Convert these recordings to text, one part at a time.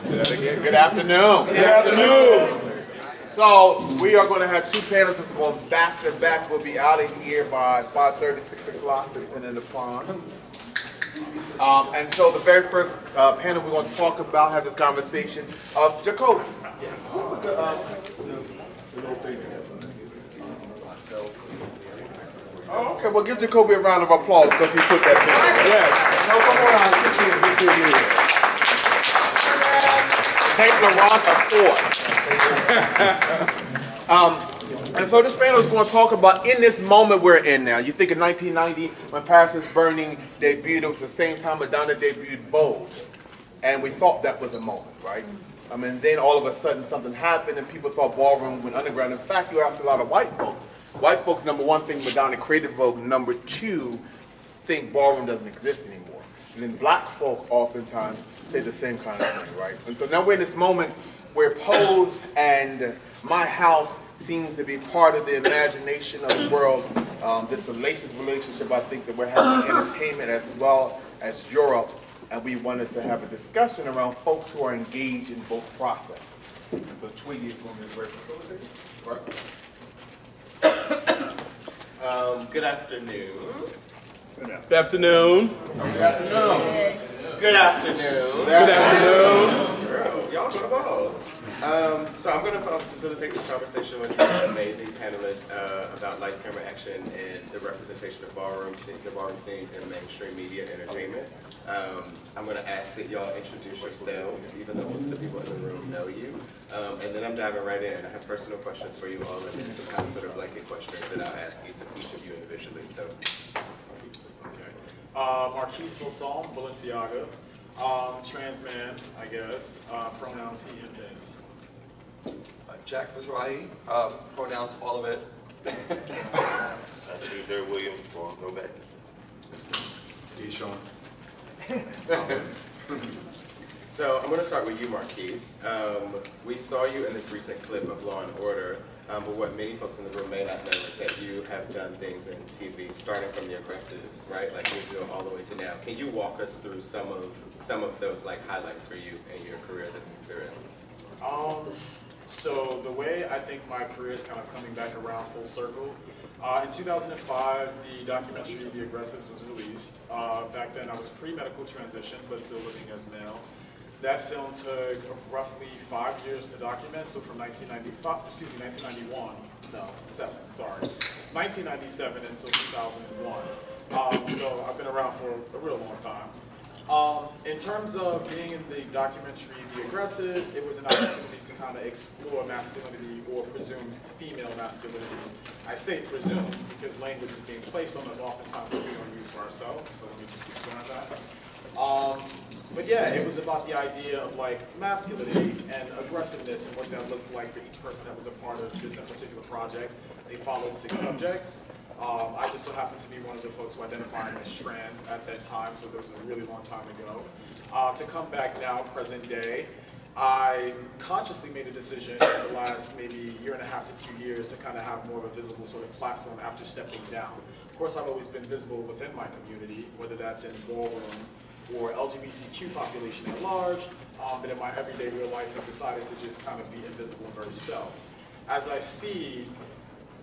Good afternoon. Good afternoon. So we are going to have two panelists going back to back. We'll be out of here by 5:30, 6 o'clock, depending upon. And so the very first panel we're going to talk about, have this conversation of Jacoby. Yes. Oh, okay. Well, give Jacoby a round of applause because he put that there. Yes. Take the rock of force. And so this panel is going to talk about in this moment we're in now. You think in 1990 when Paris is Burning debuted, it was the same time Madonna debuted Vogue. And we thought that was a moment, right? I mean, then all of a sudden something happened and people thought Ballroom went underground. In fact, you asked a lot of white folks. White folks, number one, think Madonna created Vogue. Number two, think Ballroom doesn't exist anymore. And then black folk oftentimes say the same kind of thing, right? And so now we're in this moment where Pose and My House seems to be part of the imagination of the world. This relationship, I think, that we're having in entertainment as well as Europe. And we wanted to have a discussion around folks who are engaged in both processes. And so Tweety is going to be very facilitated, right? Good afternoon. Good afternoon. Good afternoon. Good afternoon. Good afternoon. Y'all should pause. So I'm going to facilitate this conversation with an amazing panelists about lights, camera, action, and the representation of the ballroom scene in mainstream media entertainment. I'm going to ask that y'all introduce yourselves, even though most of the people in the room know you. And then I'm diving right in. I have personal questions for you all, and then some kind of sort of blanket questions that I'll ask each of you individually. So, Marquise Fulsom, Balenciaga, trans man, I guess. Pronouns he, him, his. Jack Mizrahi, pronouns all of it. Tuesday Williams for Throwbacks. Deshaun. So I'm going to start with you, Marquise. We saw you in this recent clip of Law and Order, but what many folks in the room may not know is that you have done things in TV, starting from the aggressives, right, like Israel, all the way to now. Can you walk us through some of those like highlights for you in your career as a material? So the way I think my career is kind of coming back around full circle. In 2005, the documentary The Aggressives was released. Back then I was pre-medical transition, but still living as male. That film took roughly 5 years to document, so from 1997 until 2001. So I've been around for a real long time. In terms of being in the documentary The Aggressives, it was an opportunity to kind of explore masculinity or presumed female masculinity. I say presumed because language is being placed on us oftentimes that we don't use for ourselves, so let me just keep doing that. But yeah, it was about the idea of like masculinity and aggressiveness and what that looks like for each person that was a part of this particular project. They followed 6 subjects. I just so happened to be one of the folks who identified as trans at that time, so that was a really long time ago. To come back now, present day, I consciously made a decision in the last maybe 1.5 to 2 years to kind of have more of a visible sort of platform after stepping down. Of course, I've always been visible within my community, whether that's in Ballroom or LGBTQ population at large, but in my everyday real life I've decided to just kind of be invisible and very stealth. As I see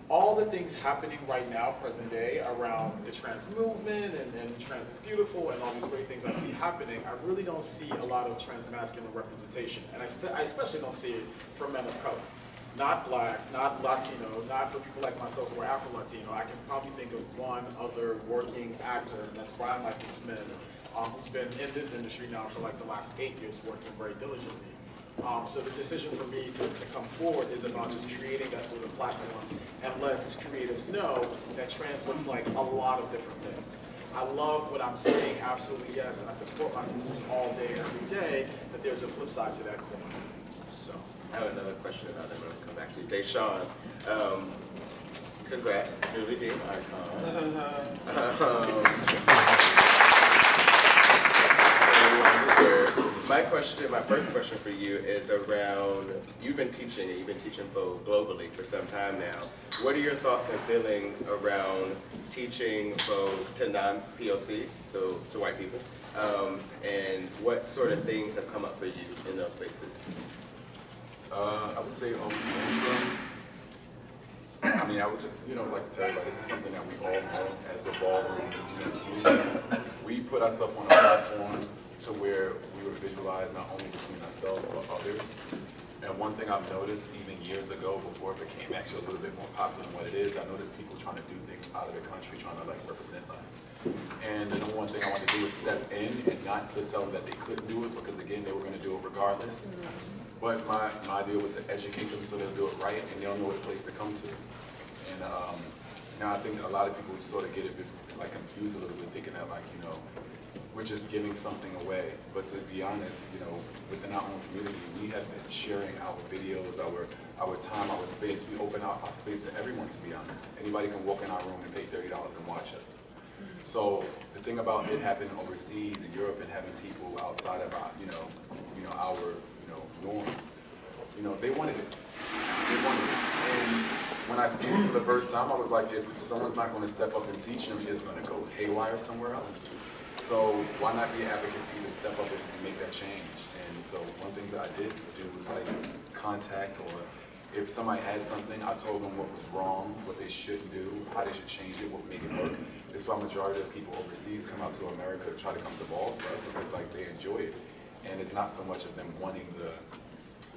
all the things happening right now, present day, around the trans movement and trans is beautiful and all these great things I see happening, I really don't see a lot of trans masculine representation. And I especially don't see it from men of color. Not black, not Latino, not for people like myself who are Afro-Latino. I can probably think of one other working actor, and that's Brian Michael Smith, who's been in this industry now for like the last 8 years working very diligently. So the decision for me to come forward is about just creating that sort of platform and lets creatives know that trans looks like a lot of different things. I love what I'm seeing, absolutely yes, and I support my sisters all day, every day, but there's a flip side to that coin. So I have another question about that, but I'll come back to you. Deshaun, congrats, new redeem icon. My first question for you is around, you've been teaching Vogue globally for some time now. What are your thoughts and feelings around teaching Vogue to non-POCs, so to white people, And what sort of things have come up for you in those spaces? I would say I mean, I would just, like to tell everybody, this is something that we all know as the ballroom. We put ourselves on a platform to where we were visualized not only between ourselves but others. And one thing I've noticed even years ago, before it became actually a little bit more popular than what it is, I noticed people trying to do things out of the country, trying to like represent us. And the number one thing I want to do is step in and not to tell them that they couldn't do it, because again, they were going to do it regardless. But my idea was to educate them so they'll do it right and they'll know what place to come to. And now I think a lot of people sort of get it like confused a little bit, thinking that like, we're just giving something away. But to be honest, within our own community, we have been sharing our videos, our time, our space. We open our space to everyone, to be honest. Anybody can walk in our room and pay $30 and watch us. So the thing about it happening overseas in Europe and having people outside of our, our norms, they wanted it. They wanted it. And when I see it for the first time, I was like, if someone's not going to step up and teach them, it's going to go haywire somewhere else. So why not be an advocate to even step up and make that change? And so one thing that I did do was like contact, or if somebody had something, I told them what was wrong, what they shouldn't do, how they should change it, what would make it work. That's why majority of people overseas come out to America to try to come to balls, because like they enjoy it. And it's not so much of them wanting the,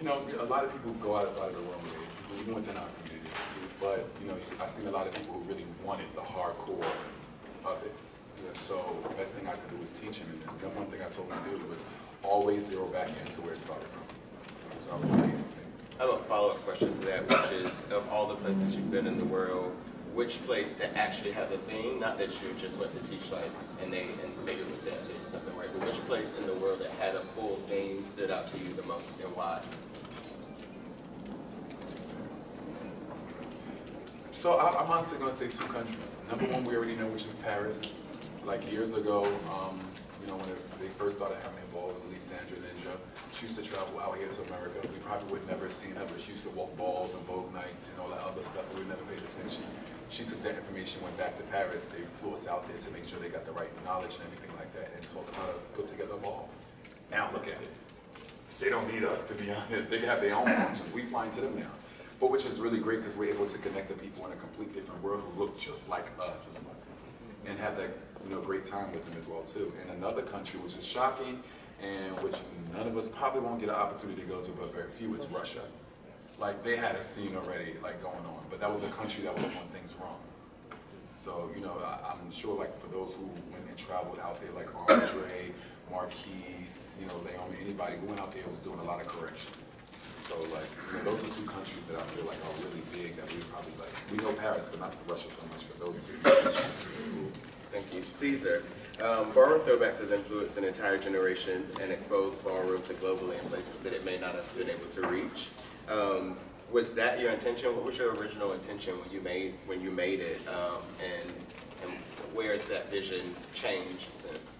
a lot of people go out of the wrong ways, even within our community. But, I've seen a lot of people who really wanted the hardcore of it. So the best thing I could do was teach him, and the one thing I told him to do was always zero back into where it started from. So that was the basic thing. I have a follow-up question to that, which is, of all the places you've been in the world, which place that actually has a scene, not that you just went to teach like, and maybe it was dancing or something, right? But which place in the world that had a full scene stood out to you the most, and why? So I'm honestly going to say two countries. Number one, we already know, which is Paris. Like years ago, when they first started having balls, at least Sandra Ninja, she used to travel out here to America. We probably would never have seen her, but she used to walk balls and Vogue nights and all that other stuff, but we never paid attention. She took that information, went back to Paris. They flew us out there to make sure they got the right knowledge and everything like that, and taught them how to put together a ball. Now look at it. They don't need us, to be honest. They have their own functions. We fly into them now. But which is really great, because we're able to connect the people in a completely different world who look just like us, and have that great time with them as well too. And another country which is shocking, and which none of us probably won't get an opportunity to go to, but very few, is Russia. Like they had a scene already like going on, but that was a country that was doing things wrong. So I'm sure like for those who went and traveled out there, like Andre, Marquise, Naomi, anybody who went out there was doing a lot of corrections. So like, those are two countries that I feel like are really big that we probably like. We know Paris, but not Russia so much, but those two. Thank you. Caesar, Ballroom Throwbacks has influenced an entire generation and exposed ballroom to globally in places that it may not have been able to reach. Was that your intention? What was your original intention when you made it? And where has that vision changed since?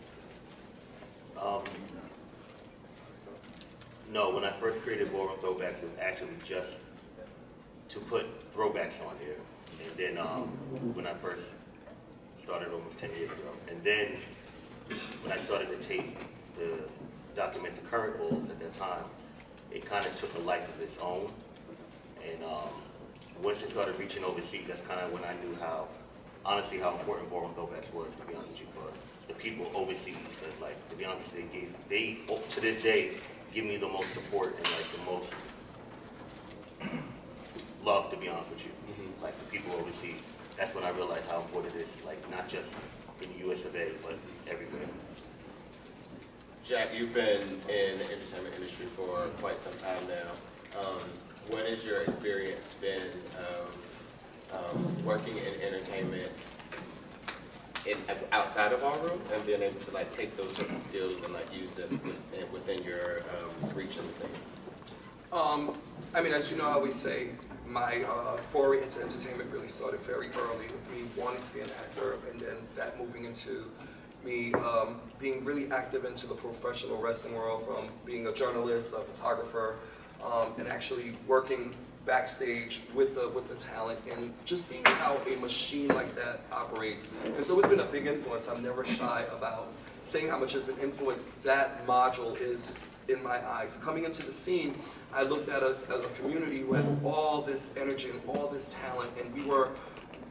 No, when I first created Ballroom Throwbacks, it was actually just to put throwbacks on here. And then when I first started almost 10 years ago, and then when I started to document the current balls at that time, it kind of took a life of its own. And once it started reaching overseas, that's kind of when I knew honestly how important Ballroom Throwbacks was, to be honest with you, for the people overseas. Because like, to be honest, they to this day, give me the most support and like the most love, to be honest with you. Like the people overseas. That's when I realized how important it is, like not just in the US of A, but everywhere. Jack, you've been in the entertainment industry for quite some time now. What has your experience been working in entertainment outside of Ballroom, and being able to like take those sorts of skills and like use them within your reach in the scene? I mean, as you know, I always say, my foray into entertainment really started very early with me wanting to be an actor, and then that moving into me being really active into the professional wrestling world, from being a journalist, a photographer, and actually working backstage with the talent, and just seeing how a machine like that operates. It's always been a big influence. I'm never shy about saying how much of an influence that module is in my eyes. Coming into the scene, I looked at us as a community who had all this energy and all this talent, and we were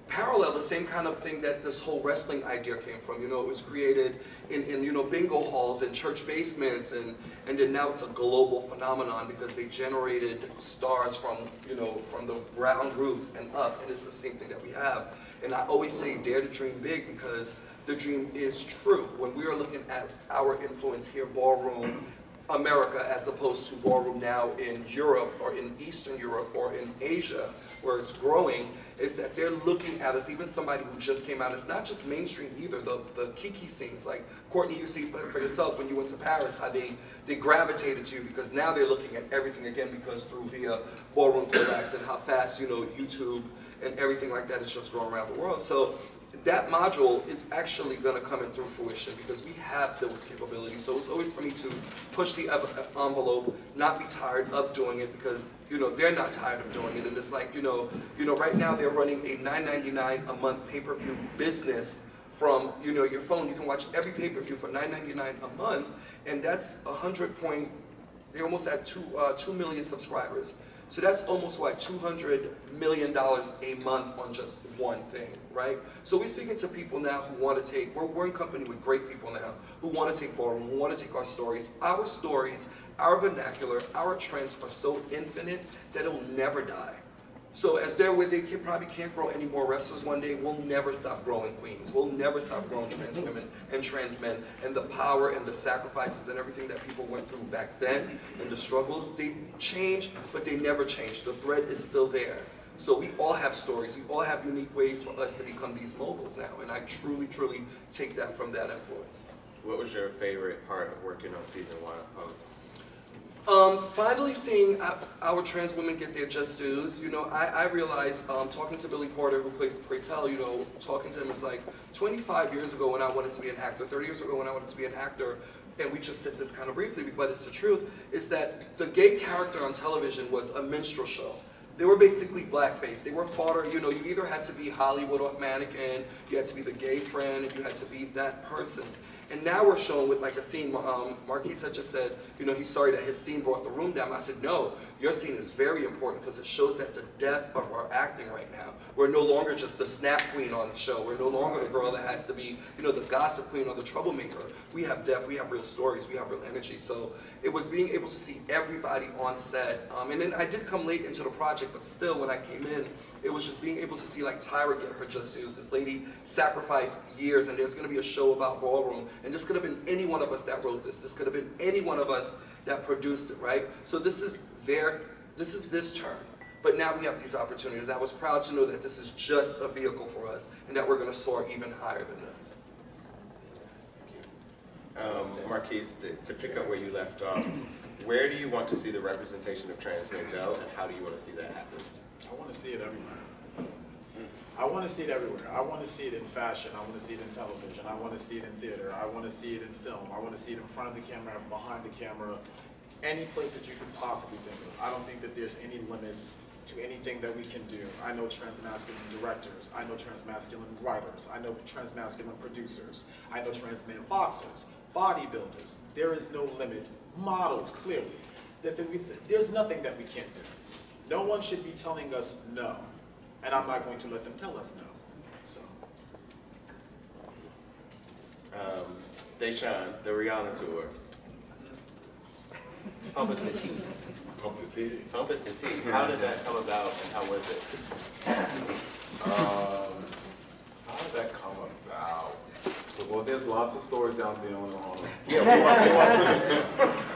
parallel, the same kind of thing that this whole wrestling idea came from. You know, it was created in you know, bingo halls and church basements, and then now it's a global phenomenon because they generated stars from, you know, from the ground roots and up, and it's the same thing that we have. And I always say dare to dream big because the dream is true. When we are looking at our influence here, Ballroom America, as opposed to Ballroom now in Europe or in Eastern Europe or in Asia, where it's growing, is that they're looking at us, even somebody who just came out, it's not just mainstream either, the kiki scenes, like Courtney, you see for yourself when you went to Paris, how they gravitated to you, because now they're looking at everything again, because through via Ballroom Throwbacks and how fast, you know, YouTube and everything like that is just growing around the world. So that module is actually going to come into fruition because we have those capabilities. So it's always for me to push the envelope, not be tired of doing it because, you know, they're not tired of doing it. And it's like, you know, right now they're running a $9.99 a month pay-per-view business from, you know, your phone. You can watch every pay-per-view for $9.99 a month, and that's they're almost at 2 million subscribers. So that's almost what, $200 million a month on just one thing, right? So we're speaking to people now who want to take, we're in company with great people now who want to take Ballroom, who want to take our stories, our vernacular, our trends are so infinite that it'll never die. So as they're where they probably can't grow any more wrestlers one day, we'll never stop growing queens. We'll never stop growing trans women and trans men. And the power and the sacrifices and everything that people went through back then and the struggles, they changed, but they never changed. The thread is still there. So we all have stories. We all have unique ways for us to become these moguls now. And I truly, truly take that from that influence. What was your favorite part of working on season 1 of Hous? Finally seeing our trans women get their just dues. You know, I realized talking to Billy Porter, who plays Praytel, you know, talking to him is like 25 years ago when I wanted to be an actor, 30 years ago when I wanted to be an actor, and we just said this kind of briefly, but it's the truth, is that the gay character on television was a minstrel show. They were basically blackface. They were fodder. You know, you either had to be Hollywood off mannequin, you had to be the gay friend, and you had to be that person. And now we're shown with like a scene, Marquise had just said, you know, he's sorry that his scene brought the room down. I said, no, your scene is very important because it shows that the depth of our acting right now. We're no longer just the snap queen on the show. We're no longer the girl that has to be, you know, the gossip queen or the troublemaker. We have depth, we have real stories, we have real energy. So it was being able to see everybody on set. And then I did come late into the project, but still when I came in, it was just being able to see like Tyra get her just dues. This lady sacrificed years, and there's going to be a show about Ballroom. And this could have been any one of us that wrote this. This could have been any one of us that produced it, right? So this is this term. But now we have these opportunities. I was proud to know that this is just a vehicle for us, and that we're going to soar even higher than this. Marquise, to pick up where you left off, where do you want to see the representation of trans men go, and how do you want to see that happen? I want to see it everywhere. I want to see it everywhere. I want to see it in fashion. I want to see it in television. I want to see it in theater. I want to see it in film. I want to see it in front of the camera, behind the camera, any place that you can possibly think of. I don't think that there's any limits to anything that we can do. I know trans-masculine directors. I know trans-masculine writers. I know trans-masculine producers. I know trans-man boxers, bodybuilders. There is no limit. Models, clearly. There's nothing that we can't do. No one should be telling us no, and I'm not going to let them tell us no. So, Deshaun, the Rihanna tour. Pump us the tea. Pump us tea. Pump us the tea. How did that come about, and how was it? How did that come about? Well, there's lots of stories out there on yeah, we want to put it too.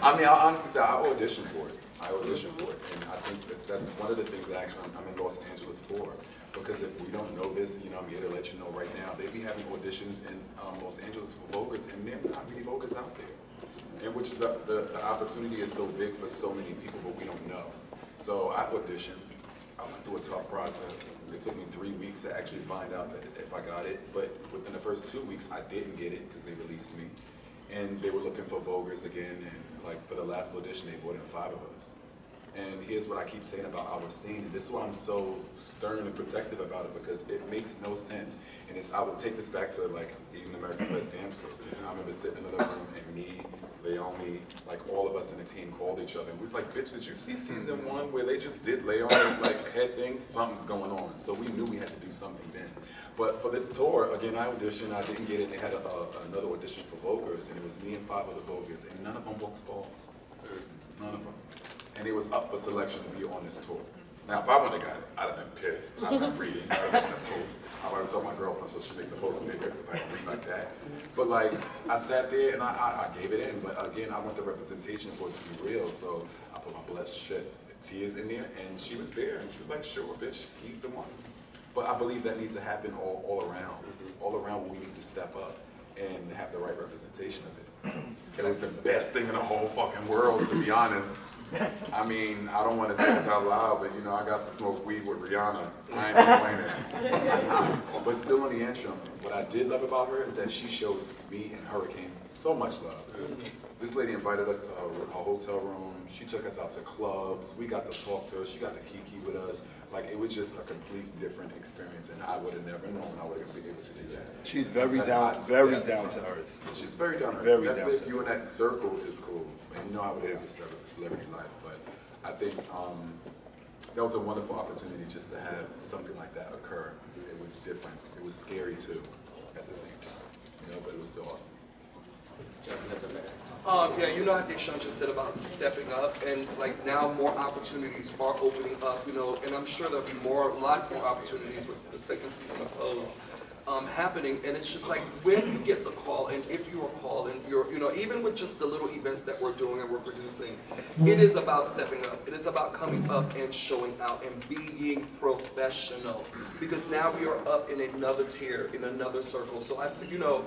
I mean, I'll honestly say I auditioned for it. And I think that's one of the things that actually I'm in Los Angeles for. Because if we don't know this, you know, I'm here to let you know right now. They be having auditions in Los Angeles for vocals, and there are not many vocals out there. And which the opportunity is so big for so many people, but we don't know. So I auditioned. I went through a tough process. It took me 3 weeks to actually find out that if I got it. But within the first 2 weeks, I didn't get it because they released me. And they were looking for vogers again. And like for the last audition, they brought in 5 of us. And here's what I keep saying about our scene, and this is why I'm so stern and protective about it, because it makes no sense. And I would take this back to like even America's Best Dance Crew. I remember sitting in the living room and me, Leomi, like all of us in the team called each other and we was like, bitch, did you see season 1 where they just did Leon like head things? Something's going on. So we knew we had to do something then. But for this tour, again, I auditioned, I didn't get it. They had another audition for Vogers, and it was me and 5 other Vogers, and none of them walks balls. None of them. And it was up for selection to be on this tour. Now, if I wouldn't have got it, I'd have been pissed. I'd have been reading, I'd have been in the post. I would have told my girlfriend so she make the post bigger because I can read like that. But like, I sat there and I gave it in. But again, I want the representation for it to be real. So I put my blessed shit, tears in there, and she was there. And she was like, sure, bitch, he's the one. But I believe that needs to happen all around. All around, we need to step up and have the right representation of it. And it's the best thing in the whole fucking world, to be honest. I mean, I don't want to say this out loud, but you know, I got to smoke weed with Rihanna. I ain't complaining. But still on the interim, what I did love about her is that she showed me and Hurricane so much love. This lady invited us to her hotel room. She took us out to clubs. We got to talk to her. She got to kiki with us. Like, it was just a complete different experience, and I would have never known I would have been able to do that. She's very down to earth. She's very down to earth. Very down to If earth. you in that circle is cool, and you know how it is with celebrity life. But I think that was a wonderful opportunity just to have something like that occur. It was different. It was scary too, at the same time. You know, but it was still awesome. Yeah, you know how Deshaun just said about stepping up, and like now more opportunities are opening up, you know, and I'm sure there'll be lots more opportunities with the second season of Hous happening, and it's just like when you get the call, and if you are called, and you're, you know, even with just the little events that we're doing and we're producing, it is about stepping up. It is about coming up and showing out and being professional, because now we are up in another tier, in another circle. So you know,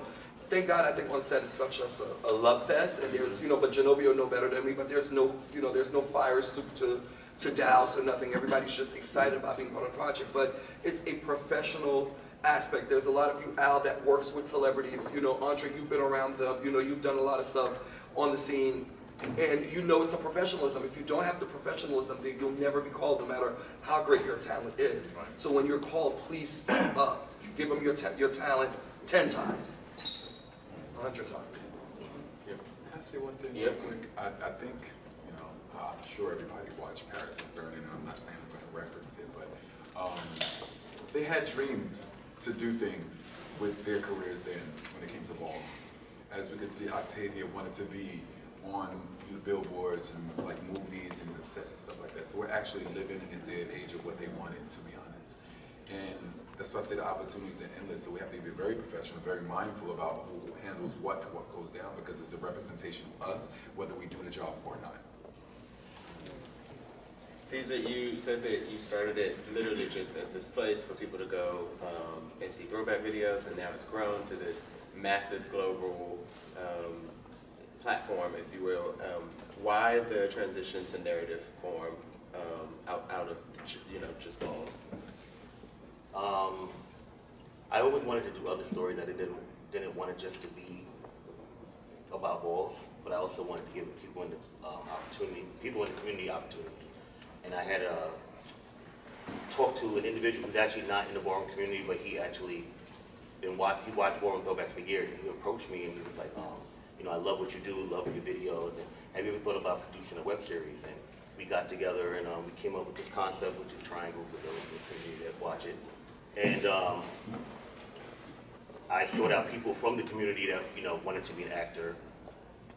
thank God, I think on set is such a love fest, and there's, you know, but Genovio know better than me, but there's no, you know, there's no fires to douse or nothing. Everybody's just excited about being part of the project, but it's a professional aspect. There's a lot of you, Al, that works with celebrities. You know, Andre, you've been around them. You know, you've done a lot of stuff on the scene, and you know it's a professionalism. If you don't have the professionalism, then you'll never be called, no matter how great your talent is. So when you're called, please step up. Give them your talent 10 times. 100 times. Can I say one thing? Yep. Real quick? I think, you know, I'm sure everybody watched Paris is Burning, and I'm not saying I'm going to reference it, but they had dreams to do things with their careers then when it came to ballroom. As we could see, Octavia wanted to be on the billboards and like movies and the sets and stuff like that. So we're actually living in this day and age of what they wanted, to be honest. And that's why I say the opportunities are endless, so we have to be very professional, very mindful about who handles what and what goes down, because it's a representation of us, whether we do the job or not. Caesar, you said that you started it literally just as this place for people to go and see throwback videos, and now it's grown to this massive global platform, if you will. Why the transition to narrative form out of, you know, just balls? I always wanted to do other stories. I didn't want it just to be about balls, but I also wanted to give people in the opportunity, people in the community opportunity. And I had talked to an individual who's actually not in the ballroom community, but he actually he watched Ballroom Throwbacks for years, and he approached me and he was like, you know, I love what you do, love your videos, and have you ever thought about producing a web series? And we got together and we came up with this concept, which is Triangle for those in the community that watch it. And I sought out people from the community that, you know, wanted to be an actor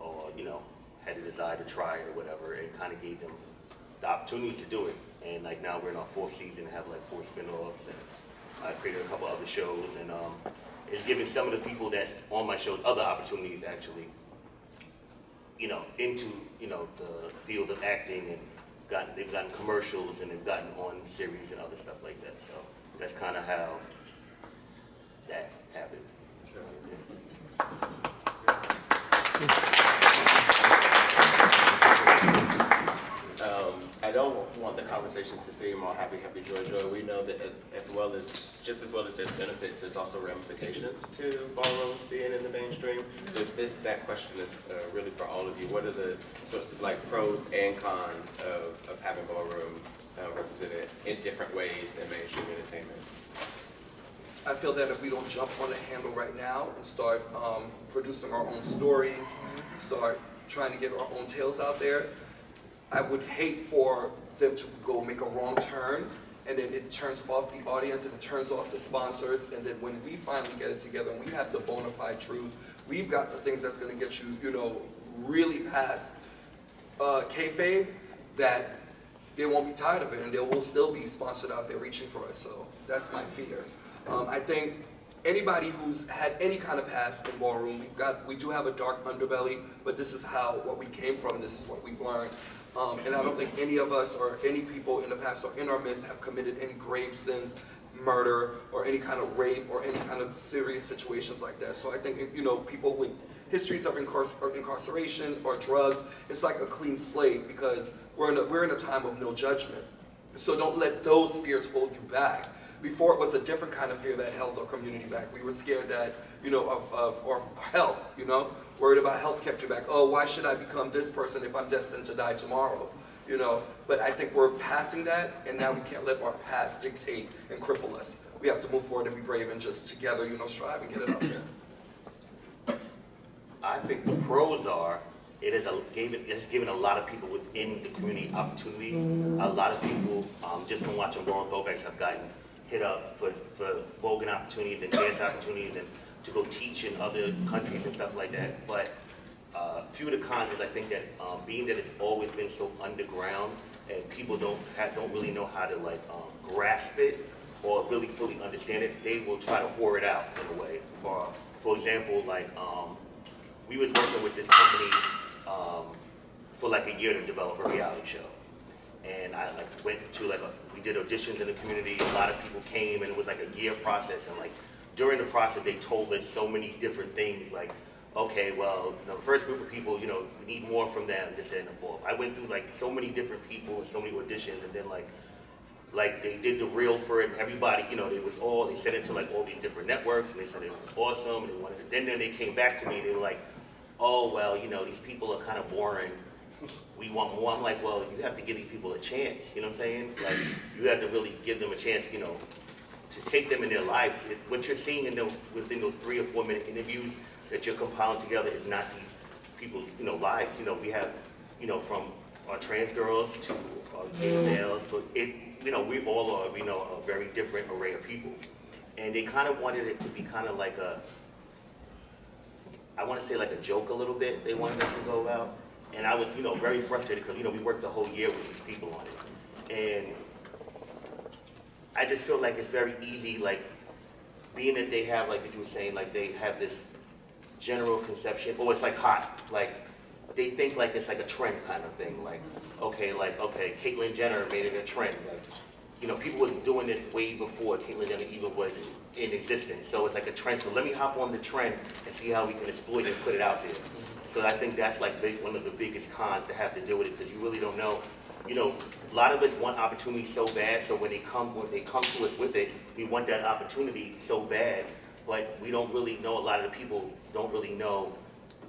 or, you know, had a desire to try or whatever, and kind of gave them the opportunity to do it. And like now we're in our 4th season, have like 4 spin-offs, and I created a couple other shows, and it's given some of the people that's on my shows other opportunities actually, you know, into, you know, the field of acting, and they've gotten commercials, and they've gotten on series and other stuff like that. So that's kind of how that happened. don't want the conversation to seem all happy, happy, joy, joy. We know that just as well as there's benefits, there's also ramifications to ballroom being in the mainstream. So that question is really for all of you. What are the sorts of like pros and cons of having ballroom represented in different ways in mainstream entertainment? I feel that if we don't jump on the handle right now and start producing our own stories, start trying to get our own tales out there, I would hate for them to go make a wrong turn, and then it turns off the audience and it turns off the sponsors, and then when we finally get it together and we have the bona fide truth, we've got the things that's going to get you, you know, really past kayfabe, that they won't be tired of it and they will still be sponsored out there reaching for us. So that's my fear. I think anybody who's had any kind of past in ballroom, we do have a dark underbelly, but this is what we came from, this is what we've learned. And I don't think any of us or any people in the past or in our midst have committed any grave sins, murder, or any kind of rape, or any kind of serious situations like that. So I think, you know, people with histories of incarceration or drugs, it's like a clean slate, because we're in a time of no judgment. So don't let those fears hold you back. Before, it was a different kind of fear that held our community back. We were scared that, you know, of our health, you know, worried about health kept you back. Oh, why should I become this person if I'm destined to die tomorrow? You know, but I think we're passing that, and now we can't let our past dictate and cripple us. We have to move forward and be brave and just together, you know, strive and get it out there. I think the pros are, it has given a lot of people within the community opportunities. A lot of people, just from watching Ballroom Throwbacks, have gotten hit up for voguing opportunities and dance opportunities and to go teach in other countries and stuff like that. But a few of the cons is I think that being that it's always been so underground and people don't really know how to like grasp it or really fully understand it, they will try to whore it out in a way. For example, like we was working with this company for like a year to develop a reality show. And I like went to we did auditions in the community, a lot of people came, and it was like a year process, and like during the process they told us so many different things, like, okay, well, you know, the first group of people, you know, we need more from them, this, that, and the fourth. I went through like so many different people and so many auditions, and then like they did the reel for it, and everybody, you know, they sent it to like all these different networks, and they said it was awesome, and they wanted it. Then they came back to me, and they were like, oh, well, you know, these people are kind of boring. We want more. I'm like, well, you have to give these people a chance, you know what I'm saying? Like, you have to really give them a chance, you know, to take them in their lives. What you're seeing within those 3 or 4 minute interviews that you're compiling together is not these people's, you know, lives. You know, we have, you know, from our trans girls to our gay males, to you know, we all are, you know, a very different array of people. And they kind of wanted it to be kind of like I want to say like a joke a little bit. They wanted us to go out. And I was, you know, very frustrated because, you know, we worked the whole year with these people on it. And I just feel like it's very easy, like, being that they have, like what you were saying, like they have this general conception, oh, it's like hot. Like, they think like it's like a trend kind of thing. Like, okay, Caitlyn Jenner made it a trend. Like, you know, people was doing this way before Caitlyn Jenner even was in existence. So it's like a trend. So let me hop on the trend and see how we can exploit it and put it out there. So I think that's like one of the biggest cons to have to deal with it, because you really don't know. You know, a lot of us want opportunity so bad, so when they come to us with it, we want that opportunity so bad, but we don't really know, a lot of the people don't really know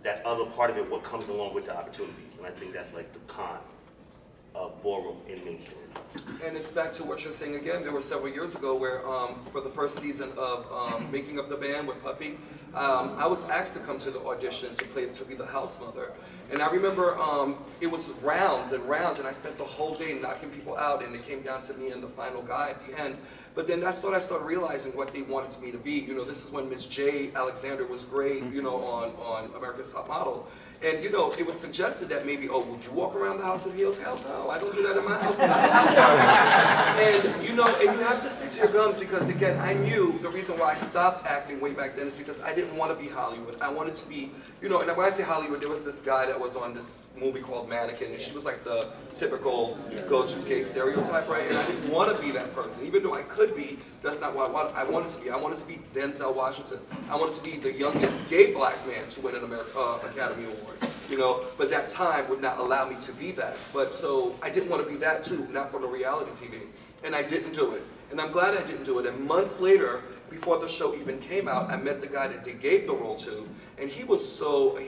that other part of it, what comes along with the opportunities. And I think that's like the con of ballroom in mainstream. And it's back to what you're saying again. There were several years ago where for the first season of Making Up the Band with Puffy, I was asked to come to the audition to be the house mother. And I remember it was rounds and rounds, and I spent the whole day knocking people out, and it came down to me and the final guy at the end. But then that's when I started realizing what they wanted me to be. You know, this is when Miss J. Alexander was great, you know, on America's Top Model. And, you know, it was suggested that maybe, oh, would you walk around the house in heels? Hell no, I don't do that in my house. And, you know, and you have to stick to your guns, because, again, I knew the reason why I stopped acting way back then is because I didn't want to be Hollywood. I wanted to be, you know, and when I say Hollywood, there was this guy that was on this movie called Mannequin, and she was like the typical go-to gay stereotype, right? And I didn't want to be that person. Even though I could be, that's not what I wanted to be. I wanted to be Denzel Washington. I wanted to be the youngest gay black man to win an Academy Award. you know, but that time would not allow me to be that. But so I didn't want to be that too, not for the reality TV. And I didn't do it. And I'm glad I didn't do it. And months later, before the show even came out, I met the guy that they gave the role to. And he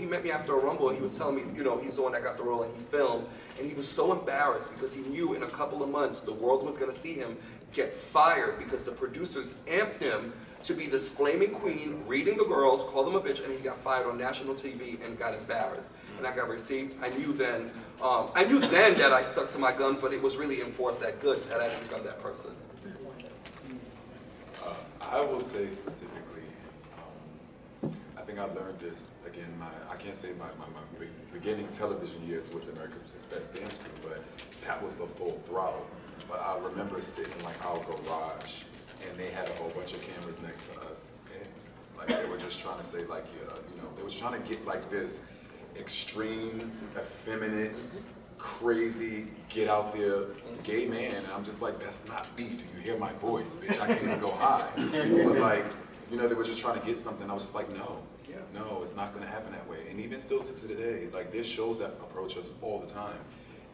met me after a Rumble, and he was telling me, you know, he's the one that got the role, and he filmed. And he was so embarrassed because he knew in a couple of months the world was going to see him get fired because the producers amped him to be this flaming queen, reading the girls, called him a bitch, and he got fired on national TV and got embarrassed. And I got received. I knew then that I stuck to my guns, but it was really enforced that good that I didn't become that person. I will say specifically, I think I learned this, again, I can't say my beginning television years was America's Best Dance Crew, but that was the full throttle. But I remember sitting in like our garage, and they had a whole bunch of cameras next to us, and like they were just trying to say like, you know, they was trying to get like this extreme, effeminate, crazy, get out there, gay man, and I'm just like, that's not me. Do you hear my voice, bitch? I can't even go high. But like, you know, they were just trying to get something. I was just like, no, it's not gonna happen that way. And even still to today, like there's shows that approach us all the time.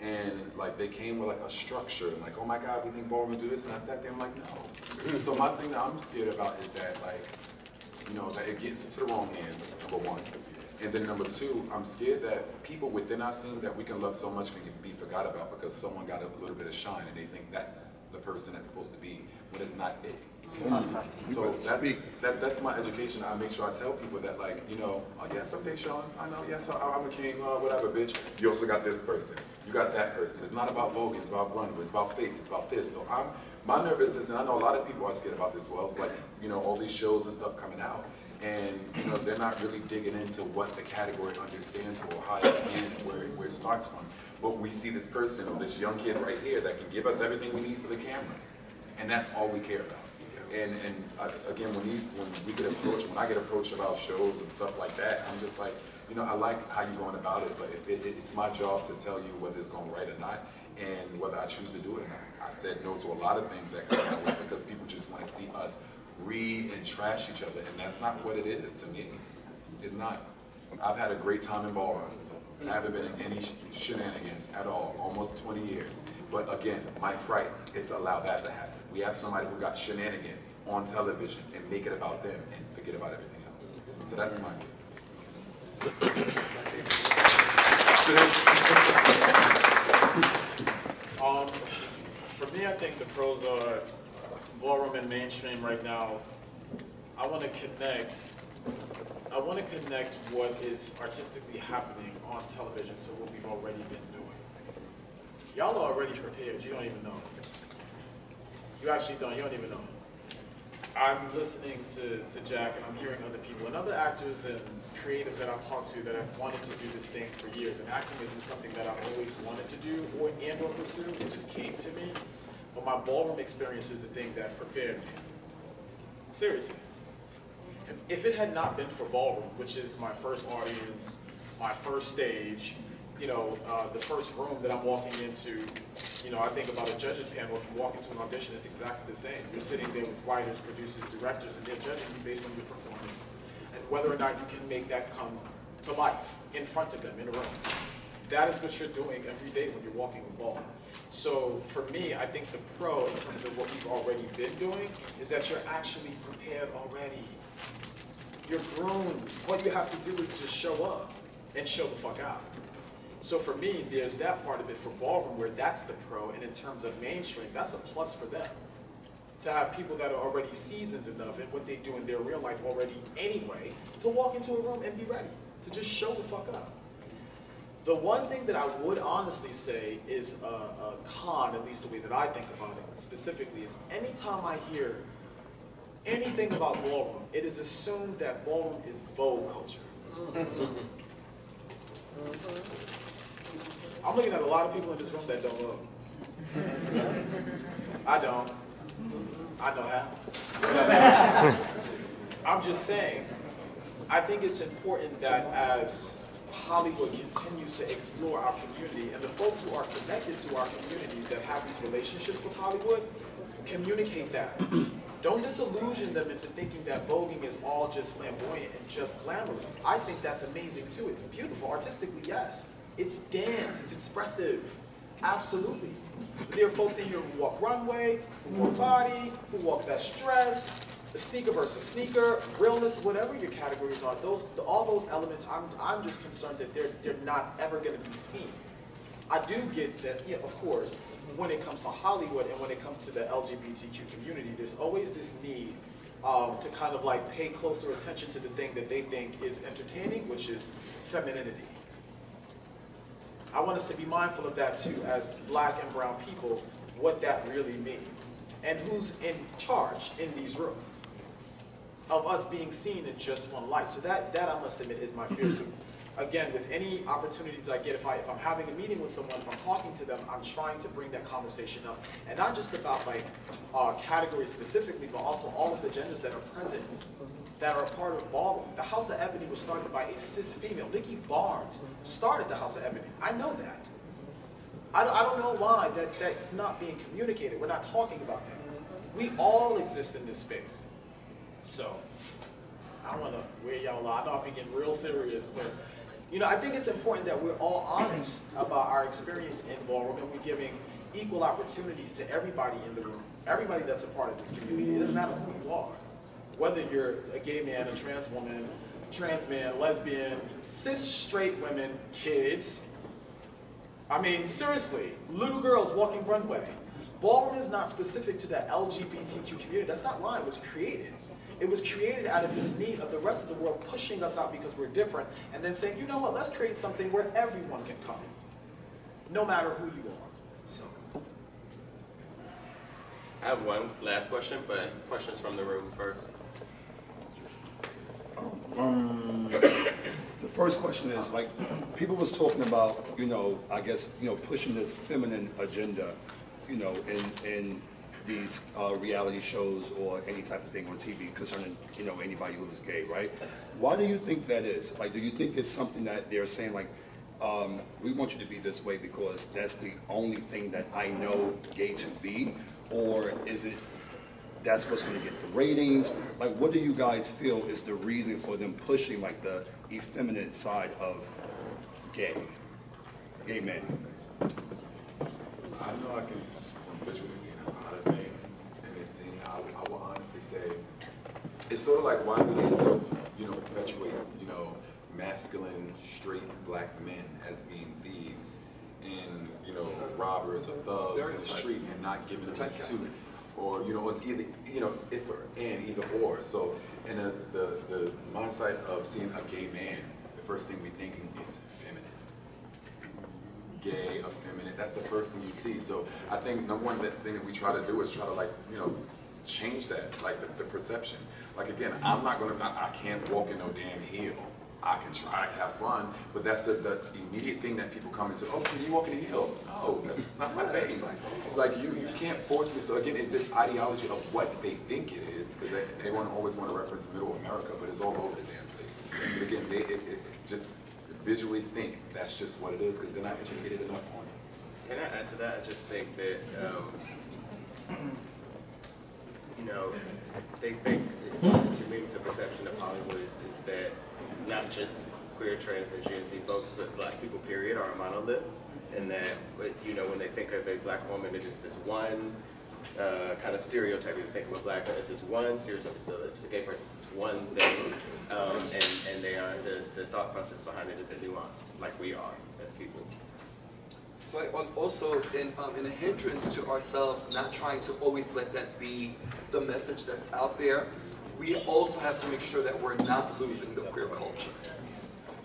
And like they came with like a structure and like, oh my God, we think Ballroom do this, and I sat there, I'm like, no. So my thing that I'm scared about is that like, you know, that it gets into the wrong hands, number one. And then number two, I'm scared that people within our scene that we can love so much can be forgot about because someone got a little bit of shine and they think that's the person that's supposed to be, when it's not it. So that's my education. I make sure I tell people that, like, you know, oh yeah, someday, Sean, I know, yes, I'm a king, whatever, bitch. You also got this person. You got that person. It's not about voguing, it's about runway, it's about face, it's about this. So my nervousness, and I know a lot of people are scared about this as well, it's like, you know, all these shows and stuff coming out. And you know, they're not really digging into what the category understands or how it begins, where it starts from. But we see this person or this young kid right here that can give us everything we need for the camera, and that's all we care about. And again, when I get approached about shows and stuff like that, I'm just like, you know, I like how you're going about it, but it's my job to tell you whether it's going right or not, and whether I choose to do it or not. I said no to a lot of things that come out with because people just want to see us read and trash each other, and that's not what it is to me. It's not. I've had a great time in Ballroom. I haven't been in any shenanigans at all, almost 20 years. But again, my fright is to allow that to happen. We have somebody who got shenanigans on television and make it about them and forget about everything else. So that's my For me, I think the pros are Ballroom and mainstream right now. I want to connect what is artistically happening on television to what we've already been doing. Y'all are already prepared, you don't even know. You actually don't, you don't even know. I'm listening to Jack and I'm hearing other people and other actors and creatives that I've talked to that have wanted to do this thing for years, and acting isn't something that I've always wanted to do or pursue, it just came to me. But my Ballroom experience is the thing that prepared me. Seriously. If it had not been for Ballroom, which is my first audience, my first stage, you know, the first room that I'm walking into, you know, I think about a judges panel. If you walk into an audition, it's exactly the same. You're sitting there with writers, producers, directors, and they're judging you based on your performance and whether or not you can make that come to life in front of them in a room. That is what you're doing every day when you're walking a ball. So for me, I think the pro in terms of what we've already been doing is that you're actually prepared already. You're groomed. What you have to do is just show up and show the fuck out. So for me, there's that part of it for Ballroom where that's the pro, and in terms of mainstream, that's a plus for them. To have people that are already seasoned enough in what they do in their real life already anyway, to walk into a room and be ready, to just show the fuck up. The one thing that I would honestly say is a con, at least the way that I think about it specifically, is anytime I hear anything about Ballroom, it is assumed that Ballroom is Vogue culture. I'm looking at a lot of people in this room that don't Vogue. I don't. I know how. I'm just saying, I think it's important that as Hollywood continues to explore our community, and the folks who are connected to our communities that have these relationships with Hollywood, communicate that. Don't disillusion them into thinking that voguing is all just flamboyant and just glamorous. I think that's amazing too. It's beautiful, artistically, yes. It's dance, it's expressive, absolutely. But there are folks in here who walk runway, who walk body, who walk best dressed, sneaker versus sneaker, realness, whatever your categories are. All those elements, I'm just concerned that they're not ever going to be seen. I do get that, yeah, of course, when it comes to Hollywood and when it comes to the LGBTQ community, there's always this need to kind of like pay closer attention to the thing that they think is entertaining, which is femininity. I want us to be mindful of that too, as black and brown people, what that really means. And who's in charge in these rooms of us being seen in just one light. So that I must admit is my fear. So again, with any opportunities I get, if I'm having a meeting with someone, if I'm talking to them, I'm trying to bring that conversation up. And not just about like categories specifically, but also all of the genders that are present, that are a part of Ballroom. The House of Ebony was started by a cis female. Nikki Barnes started the House of Ebony. I know that. I don't know why that's not being communicated. We're not talking about that. We all exist in this space. So, I want to wear y'all out. I know I'm getting real serious, but you know, I think it's important that we're all honest about our experience in Ballroom, and we're giving equal opportunities to everybody in the room, everybody that's a part of this community. It doesn't matter who you are. Whether you're a gay man, a trans woman, trans man, lesbian, cis straight women, kids. I mean, seriously, little girls walking runway. Ballroom is not specific to the LGBTQ community. That's not why it was created. It was created out of this need of the rest of the world pushing us out because we're different, and then saying, you know what, let's create something where everyone can come, no matter who you are. So. I have one last question, but questions from the room first. The first question is, like, people was talking about, you know, I guess, you know, pushing this feminine agenda, you know, in these reality shows or any type of thing on TV concerning, you know, anybody who is gay, right? Why do you think that is? Like, do you think it's something that they're saying, like, we want you to be this way because that's the only thing that I know gay to be? Or is it that's what's going to get the ratings? Like, what do you guys feel is the reason for them pushing, like, the effeminate side of gay men? I know I can, from visually seeing a lot of things in this scene, I will honestly say, it's sort of like, why do they still, you know, perpetuate, you know, masculine, straight black men as being thieves and, you know, robbers or thugs in the street and not giving them a suit? Or, you know, it's either, you know, if or and, either or. So, in the mindset of seeing a gay man, the first thing we're thinking is feminine. Gay, effeminate, that's the first thing you see. So, I think number one thing that we try to do is try to, like, you know, change that, like the perception. Like, again, I can't walk in no damn heel. I can try to have fun, but that's the immediate thing that people come into. Oh, so you walk in heels? No, that's not my thing. Like you can't force me. So again, it's this ideology of what they think it is, because they always want to reference Middle America, but it's all over the damn place. But again, they just visually think that's just what it is because they're not educated enough on it. Can I add to that? I just think that you know, they think to me the perception of Hollywood is that not just queer, trans, and GNC folks, but black people, period, are a monolith. And that, you know, when they think of a black woman, it is this one kind of stereotype. They think of a black woman as this one stereotype. So if it's a gay person, it's this one thing. And they are, the thought process behind it isn't nuanced, like we are as people. But also in a hindrance to ourselves, not trying to always let that be the message that's out there, we also have to make sure that we're not losing the queer culture.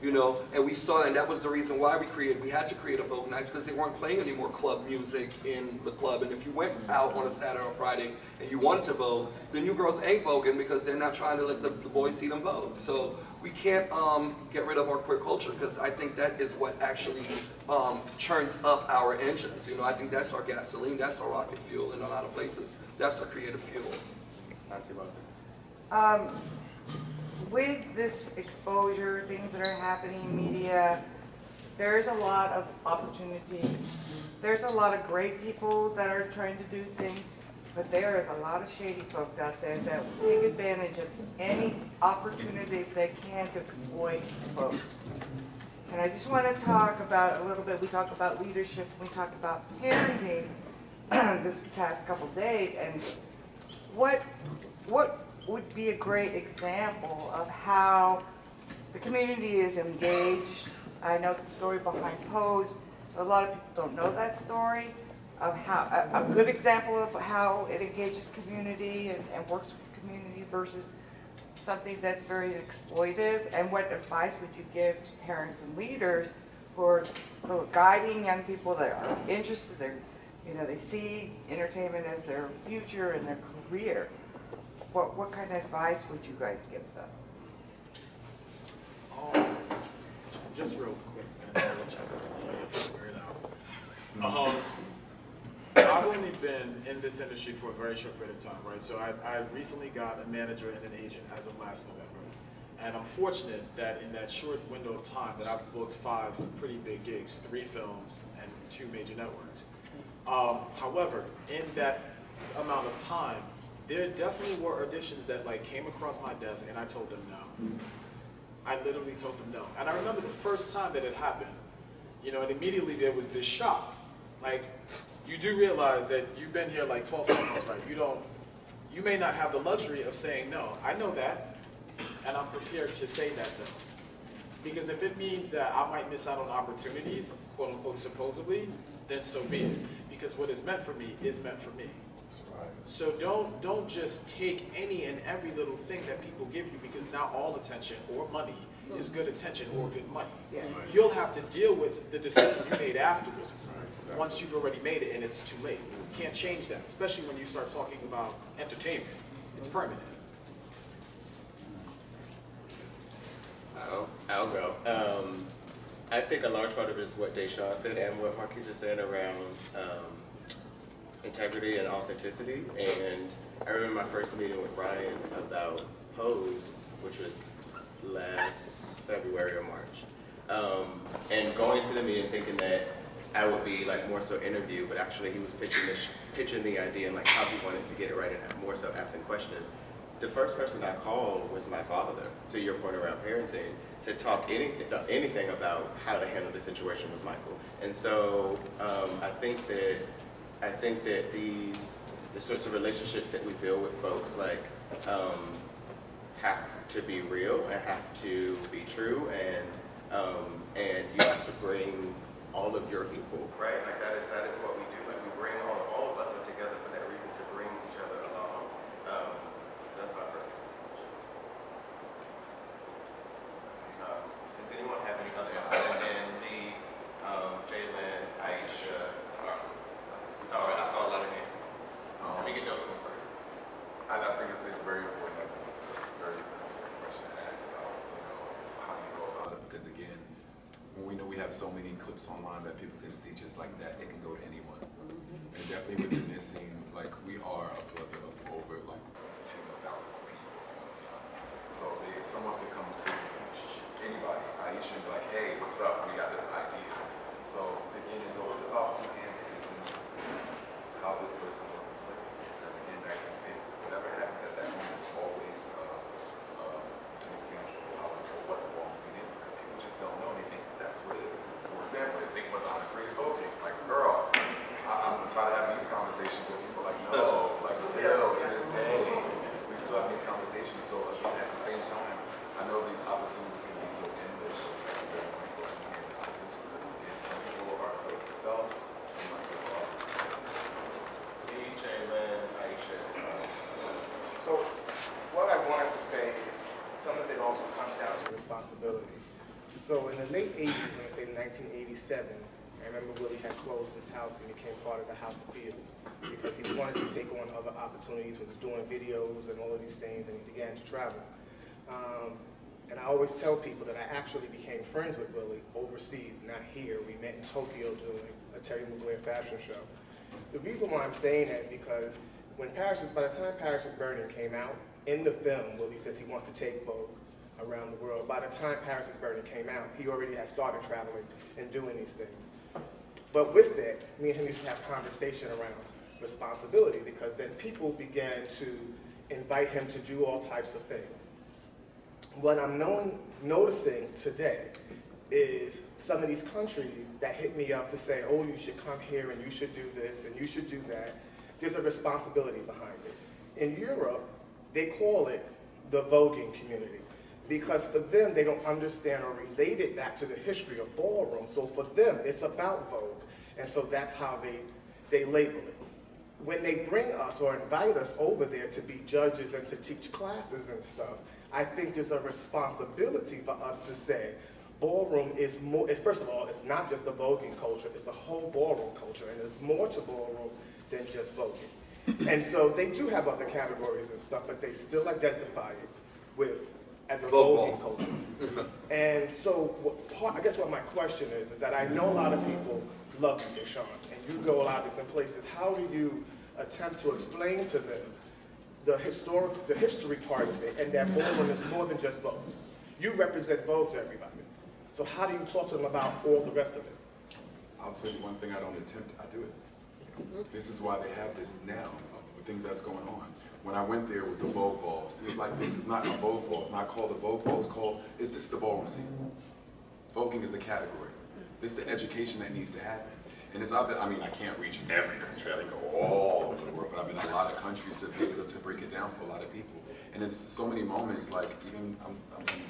You know, and we saw, and that was the reason why we had to create a Vogue Nights, because they weren't playing any more club music in the club. And if you went out on a Saturday or Friday and you wanted to vogue, the new girls ain't voguing because they're not trying to let the boys see them vogue. So we can't get rid of our queer culture, because I think that is what actually churns up our engines. You know, I think that's our gasoline, that's our rocket fuel in a lot of places. That's our creative fuel. With this exposure, things that are happening in media, there's a lot of opportunity. There's a lot of great people that are trying to do things but there is a lot of shady folks out there that will take advantage of any opportunity they can to exploit folks. And I just want to talk about a little bit, we talk about leadership, we talk about parenting this past couple days, and what would be a great example of how the community is engaged. I know the story behind Hous, so a lot of people don't know that story, of how, a good example of how it engages community and works with community versus something that's very exploitive. And what advice would you give to parents and leaders who are guiding young people that are interested, they see entertainment as their future and their career? What kind of advice would you guys give them? Just real quick, and I'll let you figure it out. I've only been in this industry for a very short period of time, right? So I recently got a manager and an agent as of last November. And I'm fortunate that in that short window of time that I've booked 5 pretty big gigs, 3 films and 2 major networks. However, in that amount of time, there definitely were auditions that came across my desk and I told them no. I literally told them no. And I remember the first time that it happened, and immediately there was this shock. You do realize that you've been here 12 seconds, right? You may not have the luxury of saying no. I know that, and I'm prepared to say that though. Because if it means that I might miss out on opportunities, quote unquote, supposedly, then so be it. Because what is meant for me is meant for me. So don't just take any and every little thing that people give you, because not all attention or money is good attention or good money. Yeah. You'll have to deal with the decision you made afterwards, once you've already made it and it's too late. You can't change that, especially when you start talking about entertainment. It's permanent. I'll go. I think a large part of it is what Deshaun said and what Marquise said around integrity and authenticity. And I remember my first meeting with Brian about Hous, which was last February or March. And going to the meeting thinking that I would be more so interview, but actually he was pitching the idea and how he wanted to get it right and more so asking questions. The first person I called was my father, to your point around parenting, to talk anything about how to handle the situation was Michael. And so I think that the sorts of relationships that we build with folks have to be real and have to be true, and you have to bring all of your people, right? That is what we do. We bring all of us up together for that reason, to bring each other along. So that's my first answer. Does anyone have any other answers? And then Jalen, Aisha, sorry, I saw a lot of hands. Let me get those one first. I think it's very important. That's a very important question to ask about, how do you go about it? Because again, when we know we have so many clips online that people can see just like that, it can go to anyone. And definitely within this scene, we are a plethora of over tens of thousands of people, to be honest. So someone could come to anybody, Aisha, and be like, hey, what's up? We got this idea. So again, it's always about who hands it into how this person will play. Because again, whatever happens at that moment is always an example of what the wrong scene is, because people just don't know anything. That's what it is. For example, they think about the uncreative voting. Girl, I'm trying to have these conversations with people no, still to this day, we still have these conversations. So again, at the same time, I know these opportunities can be so endless. So very mindful of being able to into it. Again, some people are like yourself, some like your others. Me, Jalen, Aisha. So what I wanted to say is some of it also comes down to responsibility. So in the late 80s, I'm going to say 1987, I remember Willie had closed his house and became part of the House of Fields because he wanted to take on other opportunities. He was doing videos and all of these things, and he began to travel. And I always tell people that I actually became friends with Willie overseas, not here. We met in Tokyo doing a Terry Mugler fashion show. The reason why I'm saying that is because by the time Paris is Burning came out, in the film, Willie says he wants to take Vogue around the world. By the time Paris is Burning came out, he already had started traveling and doing these things. But with that, me and him used to have conversation around responsibility, because then people began to invite him to do all types of things. What I'm noticing today is some of these countries that hit me up to say, oh, you should come here and you should do this and you should do that. There's a responsibility behind it. In Europe, they call it the voguing community, because for them, they don't understand or relate it back to the history of ballroom. So for them, it's about Vogue. And so that's how they label it. When they bring us or invite us over there to be judges and to teach classes and stuff, I think there's a responsibility for us to say, ballroom is more, first of all, it's not just the voguing culture, it's the whole ballroom culture, and there's more to ballroom than just voguing. And so they do have other categories and stuff, but they still identify it with as a voguing culture. And so I guess what my question is that I know a lot of people love you, Deshaun, and you go a lot of different places. How do you attempt to explain to them the history part of it, and that ballroom is more than just Vogue? You represent Vogue to everybody. So how do you talk to them about all the rest of it? I'll tell you one thing I don't attempt, I do it. This is why they have this now, the things that's going on. When I went there, it was the Vogue balls. It was like, this is not a Vogue ball. It's not called the Vogue ball. It's called, is this the ballroom scene? Voguing is a category. This is the education that needs to happen. And it's not that, I mean, I can't reach every country. I can go all over the world, but I'm in a lot of countries to be able to break it down for a lot of people. And it's so many moments, like even, I'm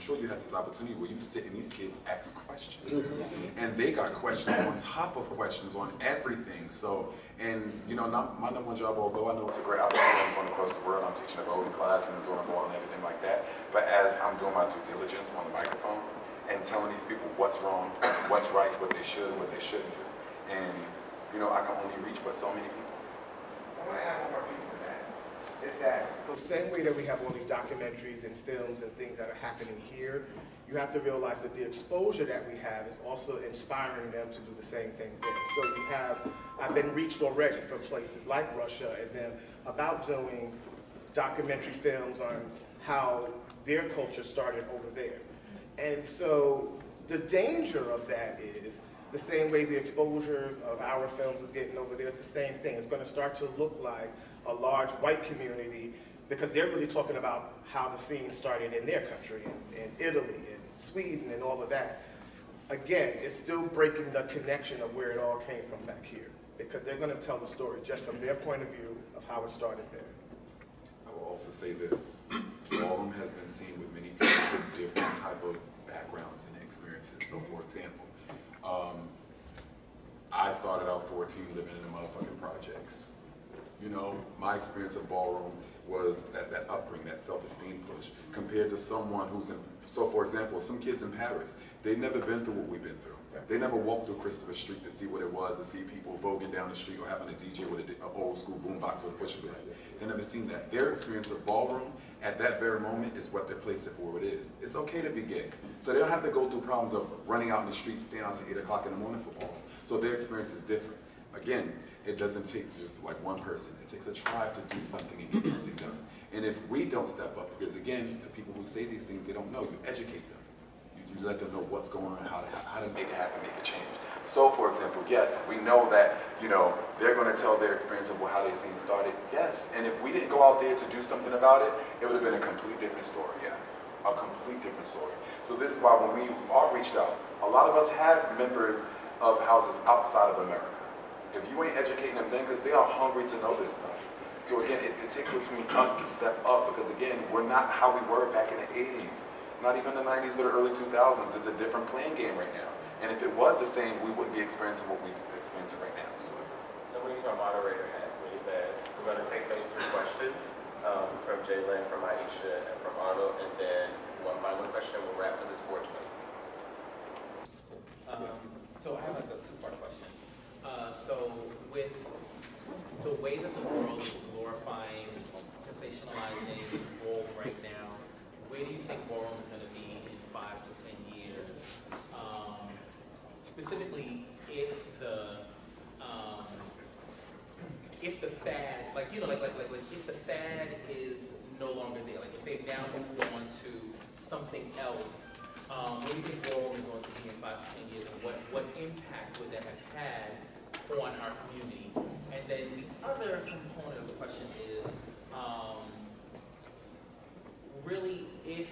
sure you have this opportunity where you sit and these kids ask questions. And they got questions on top of questions on everything. So, and you know, my number one job, although I know it's a great opportunity, I'm going across the world, I'm teaching a voguing class and I'm doing a ball and everything like that. But as I'm doing my due diligence on the microphone and telling these people what's wrong, what's right, what they should, what they shouldn't do. And, you know, I can only reach but so many people. I want to add one more piece to that. Is that the same way that we have all these documentaries and films and things that are happening here, you have to realize that the exposure that we have is also inspiring them to do the same thing there. So you have, I've been reached already from places like Russia and them about doing documentary films on how their culture started over there. And so the danger of that is the same way the exposure of our films is getting over there, it's the same thing. It's going to start to look like a large white community, because they're really talking about how the scene started in their country, in Italy, and Sweden, and all of that. Again, it's still breaking the connection of where it all came from back here, because they're going to tell the story just from their point of view of how it started there. I will also say this, ballroom has been seen with many people with different type of backgrounds and experiences. So for example, I started out 14 living in the motherfucking projects. You know, my experience of ballroom was that upbringing, that self-esteem push, compared to someone who's in, so for example, some kids in Paris, they've never been through what we've been through. They never walked through Christopher Street to see what it was, to see people voguing down the street or having a DJ with an old school boombox with a pusher button. They've never seen that. Their experience of ballroom at that very moment is what they're placing for what it is. It's okay to be gay. So they don't have to go through problems of running out in the street, staying out till 8 o'clock in the morning for ballroom. So their experience is different. Again, it doesn't take just like one person. It takes a tribe to do something and get something done. And if we don't step up, because again, the people who say these things, they don't know. You educate them. You let them know what's going on, how to make it happen, make it change. So, for example, yes, we know that, you know, they're going to tell their experience of how their scene started. Yes, and if we didn't go out there to do something about it, it would have been a complete different story. Yeah, a complete different story. So this is why when we are reached out, a lot of us have members of houses outside of America. If you ain't educating them then, because they are hungry to know this stuff. So again, it takes between us to step up, because again, we're not how we were back in the 80s. Not even the 90s or the early 2000s. It's a different playing game right now. And if it was the same, we wouldn't be experiencing what we're experiencing right now. So we need our moderator hat really fast. We're going to take those 3 questions from Jalen, from Aisha, and from Arnold, and then one final question, and we'll wrap with this 420. So I have like a 2-part question. So with the way that the world is glorifying, sensationalizing Vogue right now, where do you think ballroom is going to be in 5 to 10 years? Specifically, if the fad, like you know, like if the fad is no longer there, like if they've now moved on to something else, where do you think ballroom is going to be in 5 to 10 years, and what impact would that have had on our community And then the other component of the question is, really, if,